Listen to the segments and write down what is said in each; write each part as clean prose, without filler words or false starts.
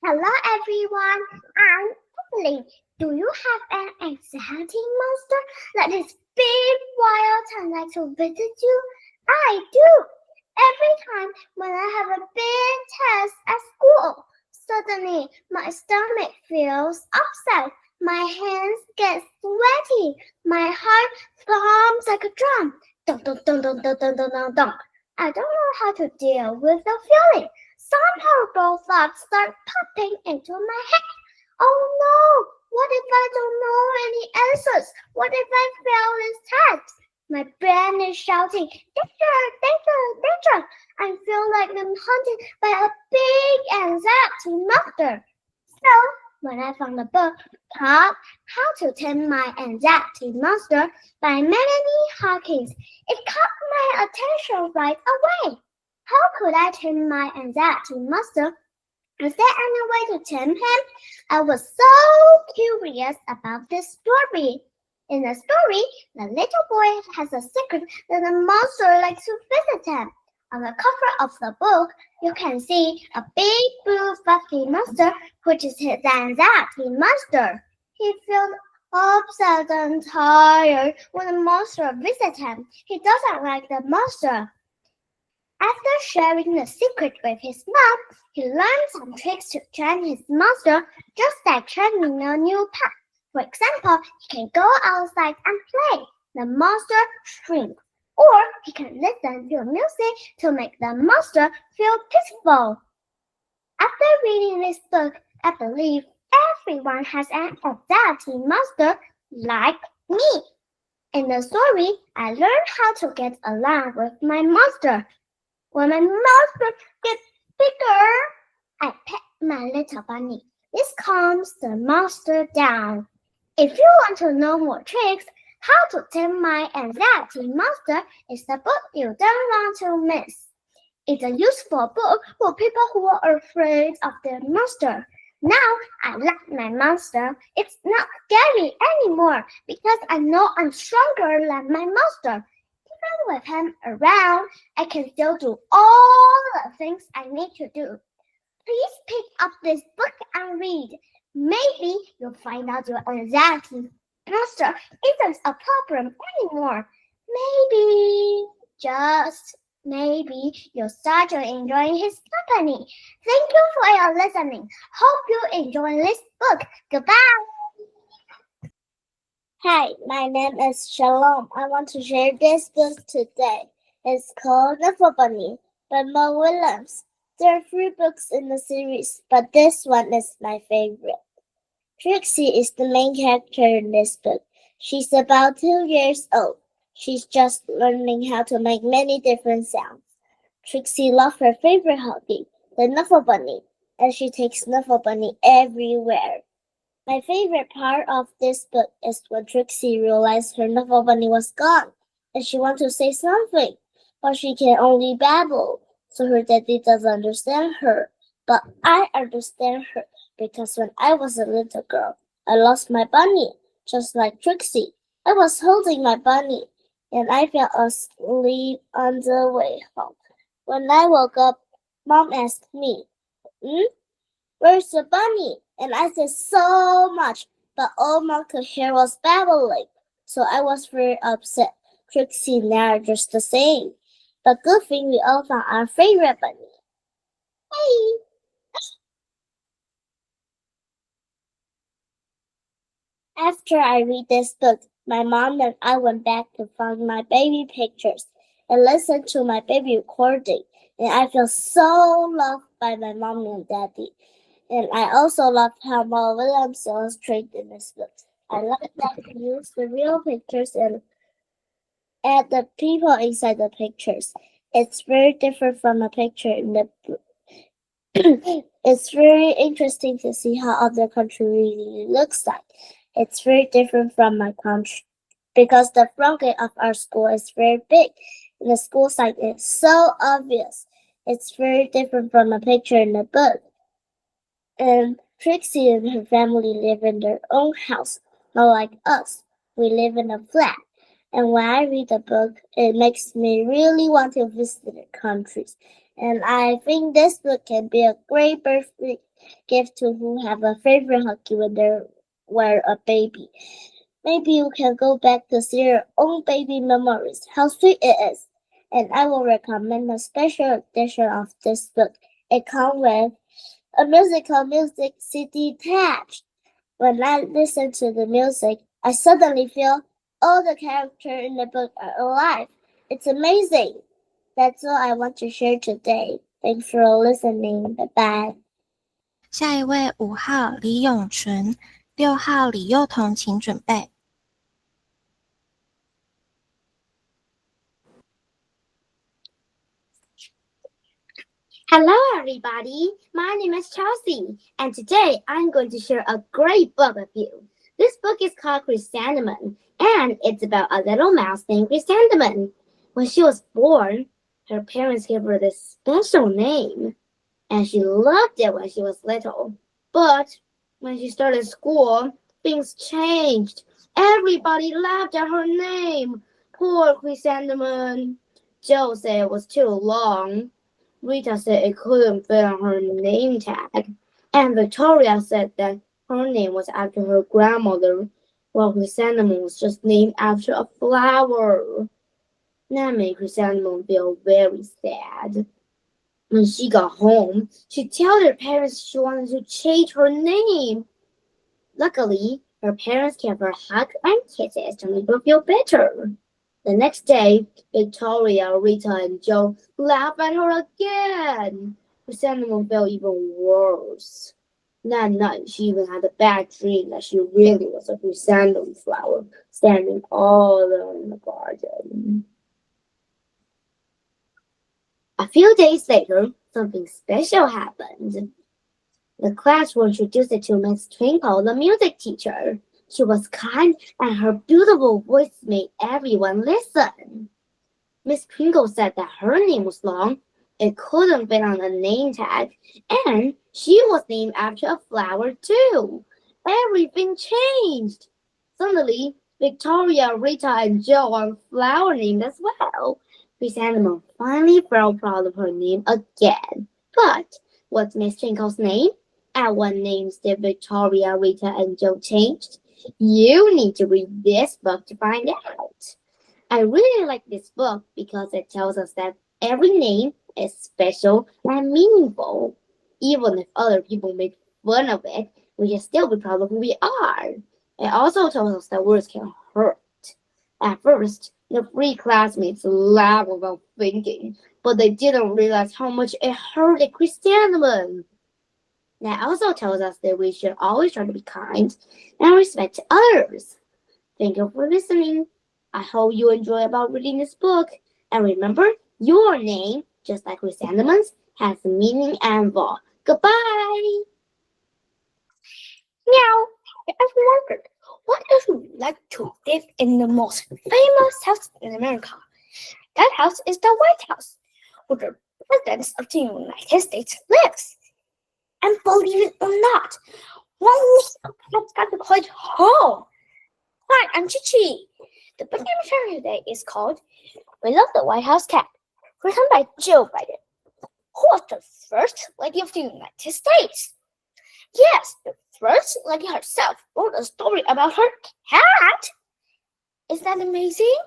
Hello everyone, I'm Emily. Do you have an exciting monster that is big, wild, and likes to visit you? I do. Every time when I have a big test at school, suddenly my stomach feels upset, my hands get sweaty, my heart thumps like a drum. Dun, dun, dun, dun, dun, dun, dun, dun, dun. I don't know how to deal with the feeling. Some horrible thoughts start popping into my head. Oh no! What if I don't know any answers? What if I fail this test? My brain is shouting, danger, danger, danger. I feel like I'm hunted by a big anxiety monster. So, when I found a book called How to Tame My Anxiety Monster by Melanie Hawkins, it caught my attention right away. How could I tame my anxiety monster? Is there any way to tame him? I was so curious about this story. In the story, the little boy has a secret that the monster likes to visit him. On the cover of the book, you can see a big blue fluffy monster, which is his anxiety monster. He feels upset and tired when the monster visits him. He doesn't like the monster. After sharing the secret with his mom, he learned some tricks to train his monster, just like training a new pet. For example, he can go outside and play. The monster shrinks. Or he can listen to music to make the monster feel peaceful. After reading this book, I believe everyone has an anxiety monster like me. In the story, I learned how to get along with my monster. When my monster gets bigger, I pet my little bunny. This calms the monster down. If you want to know more tricks, How to Tame My Anxiety Monster is the book you don't want to miss. It's a useful book for people who are afraid of their monster. Now I like my monster. It's not scary anymore because I know I'm stronger than my monster. Even with him around, I can still do all the things I need to do. Please pick up this book and read. Maybe you'll find out your anxiety monster isn't a problem anymore. Maybe, just maybe, you'll start to enjoy his company. Thank you for your listening. Hope you enjoy this book. Goodbye. Hi, my name is Shalom. I want to share this book today. It's called Snuffle Bunny by Mo Willems. There are 3 books in the series, but this one is my favorite. Trixie is the main character in this book. She's about 2 years old. She's just learning how to make many different sounds. Trixie loves her favorite hobby, the Snuffle Bunny, and she takes Snuffle Bunny everywhere. My favorite part of this book is when Trixie realized her Snuffle Bunny was gone, and she wants to say something, but she can only babble, so her daddy doesn't understand her. But I understand her, because when I was a little girl, I lost my bunny, just like Trixie. I was holding my bunny, and I fell asleep on the way home. When I woke up, Mom asked me, where's the bunny? And I said so much, but all Mom could hear was babbling. So I was very upset. Trixie and I are just the same. But good thing we all found our favorite bunny. Hey! After I read this book, my mom and I went back to find my baby pictures and listened to my baby recording. And I feel so loved by my mom and daddy. And I also love how Mo Willems illustrated in this book. I love that he used the real pictures and add the people inside the pictures. It's very different from a picture in the book. It's very interesting to see how other country really looks like. It's very different from my country because the front gate of our school is very big and the school sign is so obvious. It's very different from a picture in the book. And Trixie and her family live in their own house, not like us. We live in a flat. And when I read the book, it makes me really want to visit their countries And I think this book can be a great birthday gift to who have a favorite huggy when they were a baby. Maybe you can go back to see your own baby memories, how sweet it is. And I will recommend a special edition of this book. It comes with a music CD attached. When I listen to the music, I suddenly feel all the characters in the book are alive. It's amazing. That's all I want to share today. Thanks for listening. Bye-bye. 下一位5号李永纯，6号李幼彤，请准备。Hello, everybody. My name is Chelsea, and today I'm going to share a great book with you. This book is called Chrysanthemum, and it's about a little mouse named Chrysanthemum. When she was born, her parents gave her this special name, and she loved it when she was little. But when she started school, things changed. Everybody laughed at her name. Poor Chrysanthemum. Joe said it was too long. Rita said it couldn't fit on her name tag. And Victoria said that her name was after her grandmother, while Chrysanthemum was just named after a flower. That made Chrysanthemum feel very sad. When she got home, she told her parents she wanted to change her name. Luckily, her parents gave her a hug and kisses to make her feel better. The next day, Victoria, Rita, and Joe laughed at her again. Chrysanthemum felt even worse. That night, she even had a bad dream that she really was a chrysanthemum flower standing all alone in the garden. A few days later, something special happened. The class was introduced to Miss Twinkle, the music teacher. She was kind, and her beautiful voice made everyone listen. Miss Twinkle said that her name was long, it couldn't fit on a name tag, and she was named after a flower too. Everything changed. Suddenly, Victoria, Rita, and Joe are flower named as well. Chrysanthemum finally felt proud of her name again. But what's Miss Twinkle's name? And what names did Victoria, Rita, and Joe change? You need to read this book to find out. I really like this book because it tells us that every name is special and meaningful. Even if other people make fun of it, we can still be proud of who we are. It also tells us that words can hurt. At first, the 3 classmates laughed without thinking, but they didn't realize how much it hurted Chrysanthemum. That also tells us that we should always try to be kind and respect others. Thank you for listening. I hope you enjoy about reading this book. And remember, your name, just like Chrysanthemum's, has meaning and value. Goodbye! Meow. I've wondered, what if you like to live in the most famous house in America? That house is the White House, where the President of the United States lives. And believe it or not, one has got to call it home. Hi, I'm Chichi. The book I'm sharing today is called We Love the White House Cat, written by Joe Biden, who was the first lady of the United States. Yes, the first lady herself wrote a story about her cat. Isn't that amazing?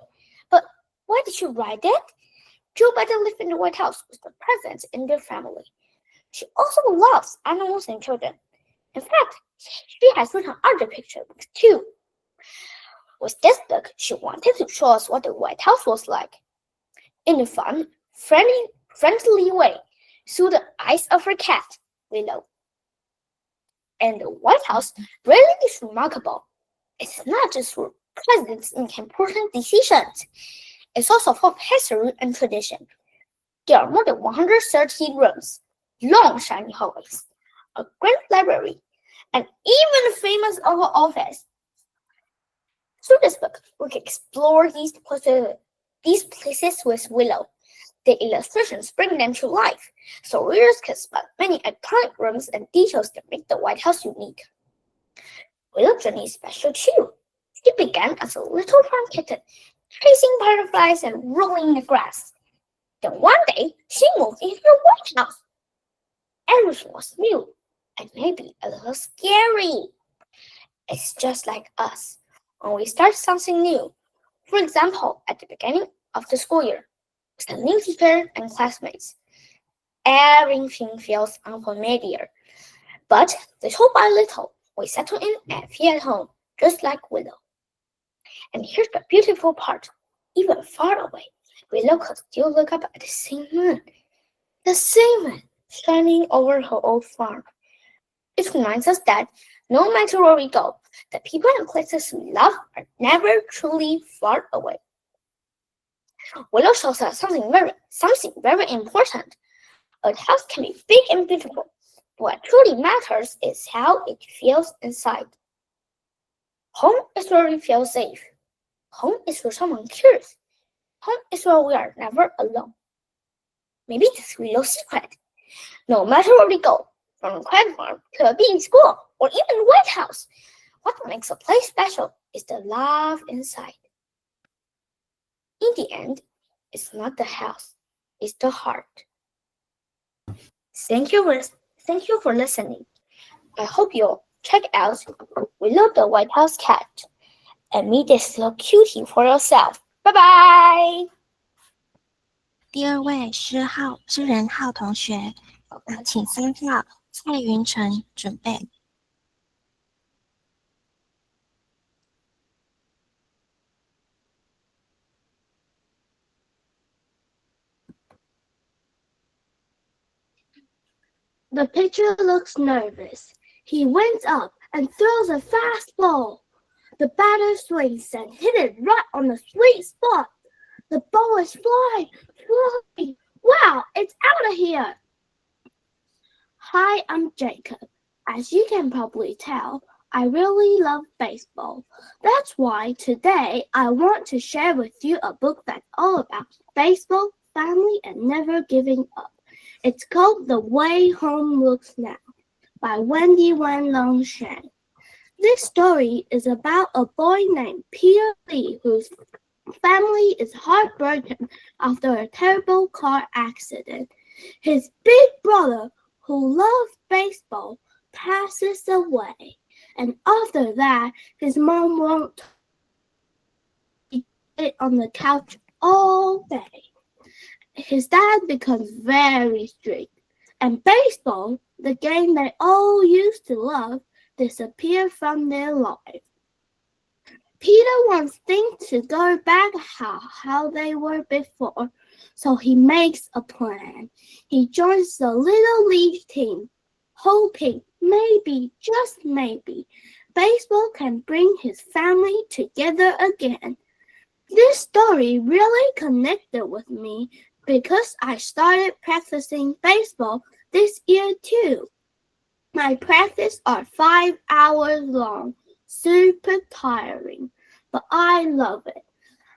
But why did she write it? Joe Biden lived in the White House with the presidents and their family. She also loves animals and children. In fact, she has written other picture books too. With this book, she wanted to show us what the White House was like. In a fun, friendly way, through the eyes of her cat, Willow. And the White House really is remarkable. It's not just for presidents making important decisions. It's also full of history and tradition. There are more than 130 rooms, long shiny hallways, a grand library, and even a famous Oval Office. Through this book, we can explore these places with Willow. The illustrations bring them to life, so readers can spot many iconic rooms and details that make the White House unique. Willow's journey is special too. She began as a little farm kitten, chasing butterflies and rolling in the grass. Then one day, she moved into the White House. Everything was new and maybe a little scary. It's just like us when we start something new. For example, at the beginning of the school year, with a new teacher and classmates, everything feels unfamiliar. But little by little, we settle in and feel at home, just like Willow. And here's the beautiful part. Even far away, Willow could still look up at the same moon. The same moon shining over her old farm. It reminds us that no matter where we go, the people and places we love are never truly far away. Willow shows us something very important. A house can be big and beautiful. What truly matters is how it feels inside. Home is where we feel safe. Home is where someone cares. Home is where we are never alone. Maybe that's Willow's secret. No matter where we go, from a quiet farm to a big school or even the White House, what makes a place special is the love inside. In the end, it's not the house, it's the heart. Thank you for listening. I hope you'll check out Willow the White House Cat and meet this little cutie for yourself. Bye bye. 第二位诗人浩同学，请3号蔡云成准备。The pitcher looks nervous. He winds up and throws a fastball. The batter swings and hit it right on the sweet spot. The ball is flying. Wow, it's out of here. Hi, I'm Jacob. As you can probably tell, I really love baseball. That's why today I want to share with you a book that's all about baseball, family, and never giving up. It's called The Way Home Looks Now by Wendy Wan Long Shan. This story is about a boy named Peter Lee whose family is heartbroken after a terrible car accident. His big brother, who loves baseball, passes away. And after that, his mom won't sit on the couch all day. His dad becomes very strict, and baseball, the game they all used to love, disappears from their lives. Peter wants things to go back how they were before, so he makes a plan. He joins the Little League team, hoping maybe, just maybe, baseball can bring his family together again. This story really connected with me because I started practicing baseball this year too. My practices are 5 hours long, super tiring, but I love it.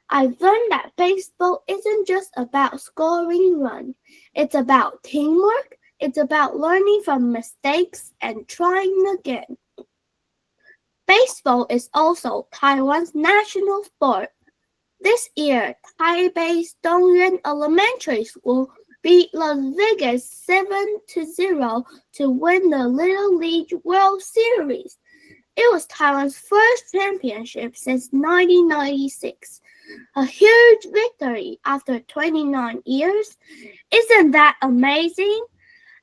I've learned that baseball isn't just about scoring runs. It's about teamwork. It's about learning from mistakes and trying again. Baseball is also Taiwan's national sport. This year, Taipei's Dongyuan Elementary School beat Las Vegas 7-0 to win the Little League World Series. It was Taiwan's first championship since 1996. A huge victory after 29 years. Isn't that amazing?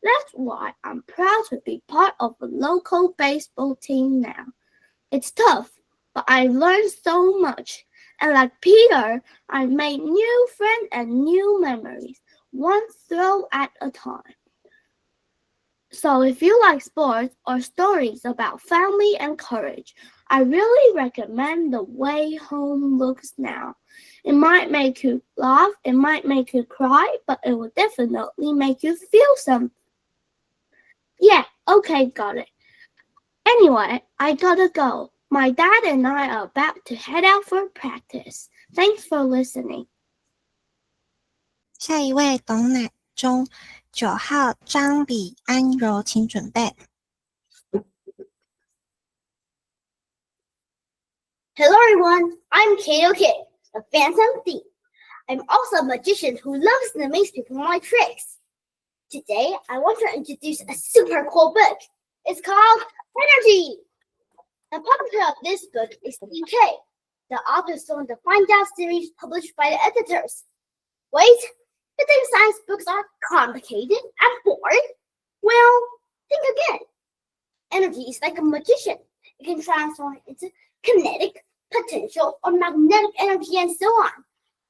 That's why I'm proud to be part of a local baseball team now. It's tough, but I learned so much. And like Peter, I've made new friends and new memories, one throw at a time. So if you like sports or stories about family and courage, I really recommend The Way Home Looks Now. It might make you laugh, it might make you cry, but it will definitely make you feel something. Yeah, okay, got it. Anyway, I gotta go. My dad and I are about to head out for practice. Thanks for listening. 下一位董乃中9号张李安柔，请准备。Hello everyone, I'm Kato K, a Phantom Thief. I'm also a magician who loves to amaze people with my tricks. Today, I want to introduce a super cool book. It's called Energy. The publisher of this book is DK. The author is on the Find Out series published by the editors. Wait, you think science books are complicated and boring? Well, think again. Energy is like a magician. It can transform into kinetic, potential, or magnetic energy and so on.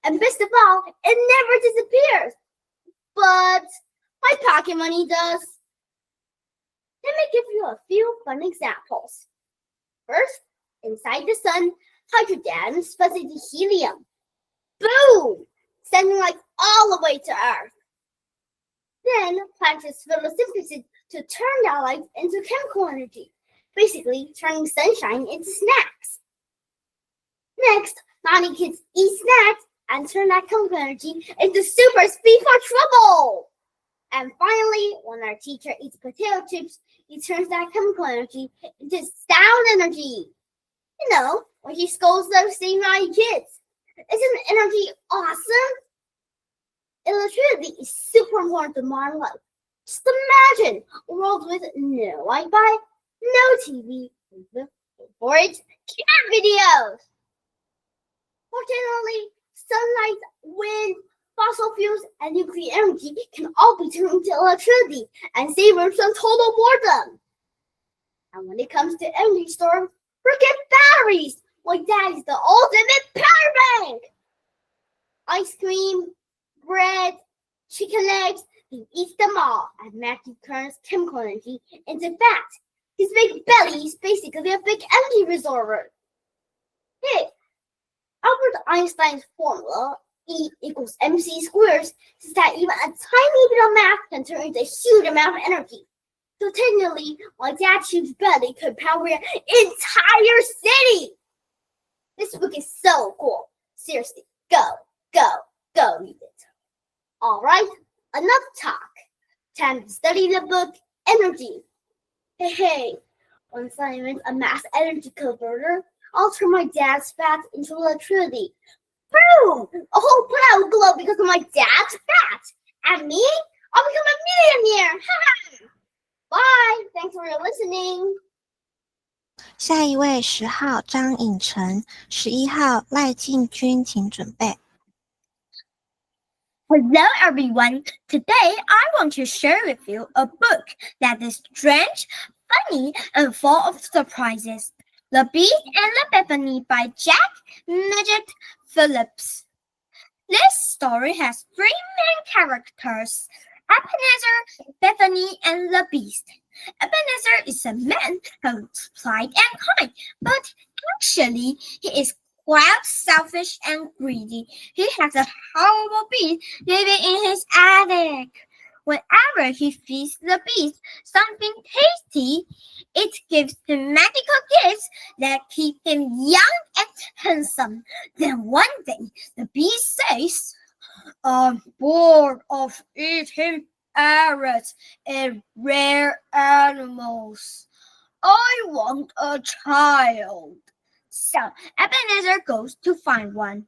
And best of all, it never disappears. But my pocket money does. Let me give you a few fun examples. First, inside the sun, hydrogen is fuzzy to helium. Boom! Sending light all the way to Earth. Then, plants use photosynthesis to turn that light into chemical energy, basically turning sunshine into snacks. Next, naughty kids eat snacks and turn that chemical energy into super speed for trouble. And finally, when our teacher eats potato chips, he turns that chemical energy into sound energy. You know, when he scolds those same naughty kids. Isn't energy awesome? Electricity is super important to modern life. Just imagine a world with no Wi-Fi, no TV, or its cat videos. Fortunately, sunlight, wind, fossil fuels, and nuclear energy can all be turned into electricity and save us from total boredom. And when it comes to energy storage, forget batteries. My dad is the ultimate power bank. Ice cream, bread, chicken legs, he eats them all and Matthew turns chemical energy into fat. His big belly is basically a big energy reservoir. Hey, Albert Einstein's formula, E equals mc squared, says that even a tiny bit of mass can turn into a huge amount of energy. So technically, my dad's huge belly could power an entire city. This book is so cool. Seriously, go read it. All right, enough talk. Time to study the book, Energy. Hey, once I invent a mass energy converter, I'll turn my dad's fat into electricity. Boom! A whole planet will glow because of my dad's fat. And me? I'll become a millionaire. Bye. Thanks for listening. 下一位10号张颖晨，11号赖静君，请准备。Hello everyone, today I want to share with you a book that is strange, funny, and full of surprises. The Beast and the Bethany by Jack Midget Phillips. This story has 3 main characters, Ebenezer, Bethany, and the Beast. Ebenezer is a man who's polite and kind, but actually he is quite selfish and greedy. He has a horrible beast living in his attic. Whenever he feeds the beast something tasty, it gives him magical gifts that keep him young and handsome. Then one day, the beast says, "I'm bored of eating parrots and rare animals. I want a child." So Ebenezer goes to find one.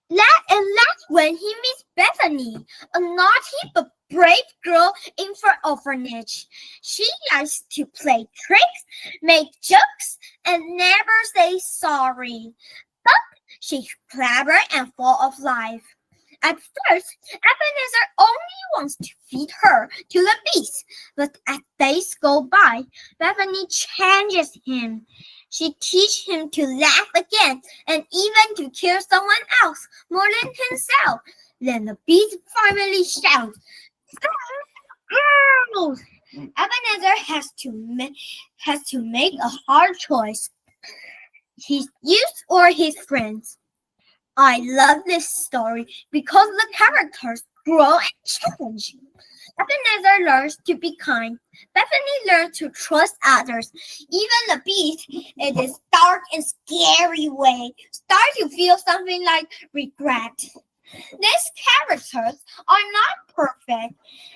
That's when he meets Bethany, a naughty but brave girl in an orphanage. She likes to play tricks, make jokes, and never say sorry. But she's clever and full of life. At first, Ebenezer only wants to feed her to the beast, but as days go by, Bethany changes him. She teaches him to laugh again and even to kill someone else more than himself. Then the beast finally shouts, "Girls!" Ebenezer has to make a hard choice. His youth or his friends. I love this story because the characters grow and change. Ebenezer learns to be kind. Bethany learns to trust others. Even the beast, in this dark and scary way, starts to feel something like regret. These characters are not perfect,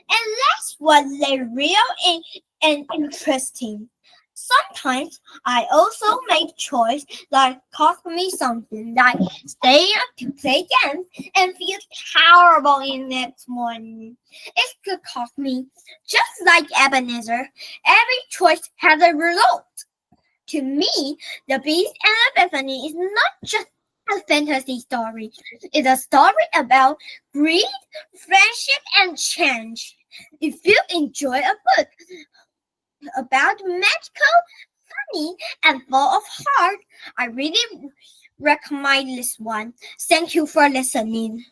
and that's what they're real and interesting. Sometimes I also make choices that cost me something, like staying up to play games and feel terrible in the next morning. It could cost me. Just like Ebenezer, every choice has a result. To me, The Beast and Epiphany is not just a fantasy story. It's a story about greed, friendship, and change. If you enjoy a book about magical, funny, and full of heart, I really recommend this one. Thank you for listening.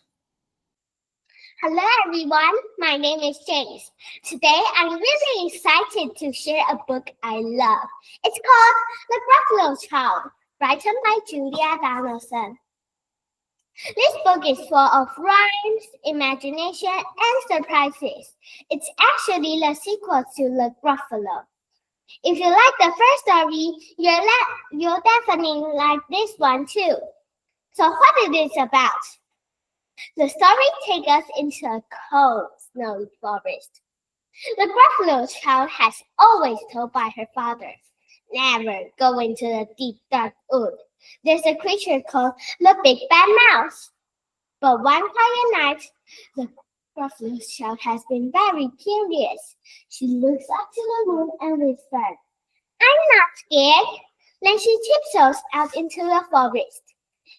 Hello everyone, my name is James. Today I'm really excited to share a book I love. It's called The Gruff Child, written by Julia Donaldson. This book is full of rhymes, imagination, and surprises. It's actually the sequel to The Gruffalo. If you like the first story, you'll definitely like this one too. So what is it about? The story takes us into a cold, snowy forest. The Gruff Child has always told by her father, never go into the deep, dark wood. There's a creature called the Big Bad Mouse. But one quiet night, the Gruff Child has been very curious. She looks up to the moon and whispers, I'm not scared. Then she tiptoes out into the forest.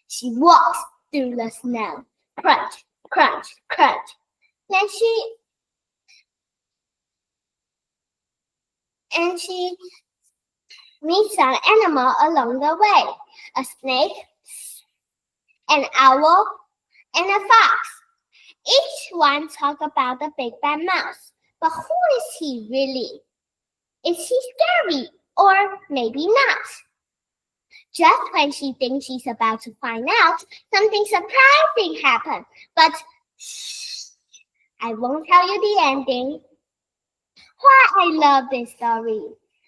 She walks through the snow. Crunch, crunch, crunch. Then she meets an animal along the way. A snake, an owl, and a fox. Each one talk about the Big Bad Mouse. But who is he really? Is he scary? Or maybe not? Just when she thinks she's about to find out, something surprising happens. But shh, I won't tell you the ending. Why I love this story.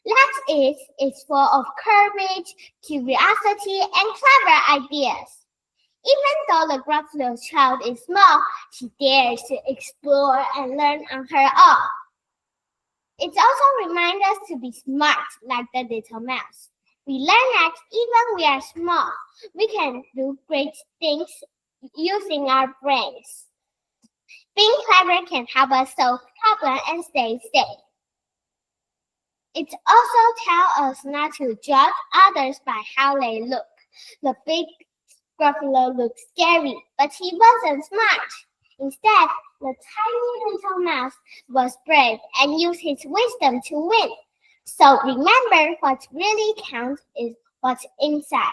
That is, it's full of courage, curiosity, and clever ideas. Even though the Gruff Child is small, she dares to explore and learn on her own. It also reminds us to be smart like the little mouse. We learn that even we are small, we can do great things using our brains. Being clever can help us solve problems and stay safe. It also tells us not to judge others by how they look. The big Gruffalo looked scary, but he wasn't smart. Instead, the tiny little mouse was brave and used his wisdom to win. So remember, what really counts is what's inside.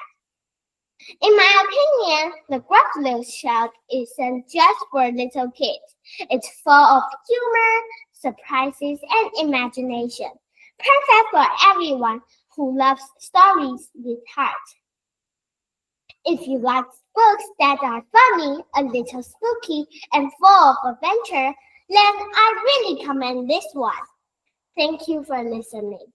In my opinion, The Gruff Child isn't just for little kids. It's full of humor, surprises, and imagination. Perfect for everyone who loves stories with heart. If you like books that are funny, a little spooky, and full of adventure, then I really recommend this one. Thank you for listening.